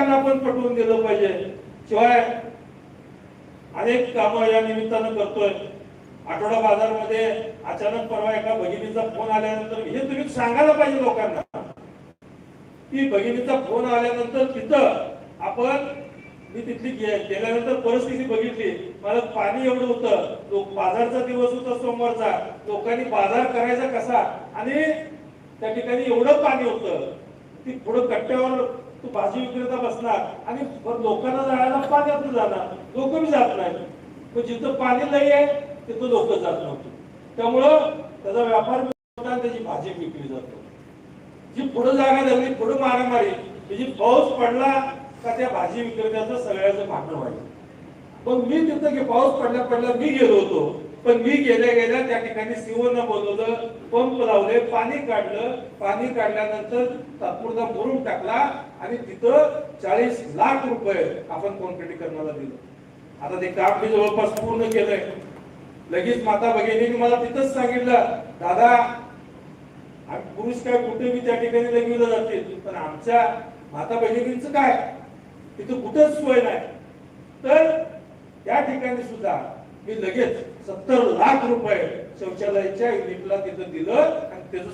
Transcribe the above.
लोकांना आपण पटवून दिलं पाहिजे. शिवाय अनेक कामं या निमित्तानं करतोय. आठवडा बाजारमध्ये अचानक परवा एका भगिनीचा फोन आल्यानंतर हे तुम्ही सांगायला पाहिजे लोकांना की भगिनीचा फोन आल्यानंतर तिथं आपण मी तिथली गेल्यानंतर परिस्थिती बघितली. मला पाणी एवढं होतं, लोक बाजारचा दिवस होता सोमवारचा, लोकांनी बाजार करायचा कसा आणि त्या ठिकाणी एवढं पाणी होतं ती पुढे कट्ट्यावर तो भाजी विक्रेता बसणार आणि लोकांना जायला पाण्यातून जाणार, लोक बी जात नाही. पण जिथं पाणी नाही आहे तिथं लोक जात नव्हते. त्यामुळं त्याचा व्यापार होता आणि त्याची भाजी विकली जातो. जी पुढे जागा धरली, पुढे मारामारी, म्हणजे पाऊस पडला का त्या भाजी विक्रेत्याचं सगळ्याचं भांडण व्हायचं. पण मी तिथं की पाऊस पडल्या मी गेलो होतो, पण मी गेल्या त्या ठिकाणी सीओनं बोलवलं, पंप लावले, पाणी काढलं. पाणी काढल्यानंतर तात्पुरता भरून टाकला आणि तिथं 40 लाख रुपये आपण कॉन्क्रिटीकरणाला दिलं. आता ते काम मी जवळपास पूर्ण केलंय. लगेच माता भगिनींनी मला तिथंच सांगितलं, दादा पुरुष काय कुठे मी त्या ठिकाणी लगविलं जातील, पण आमच्या माता भगिनींचं काय तिथं कुठंच सोय नाही. तर त्या ठिकाणी सुद्धा मी लगेच 70 लाख रुपये शौचालयाच्या युनिटला तिथं दिलं आणि त्याचं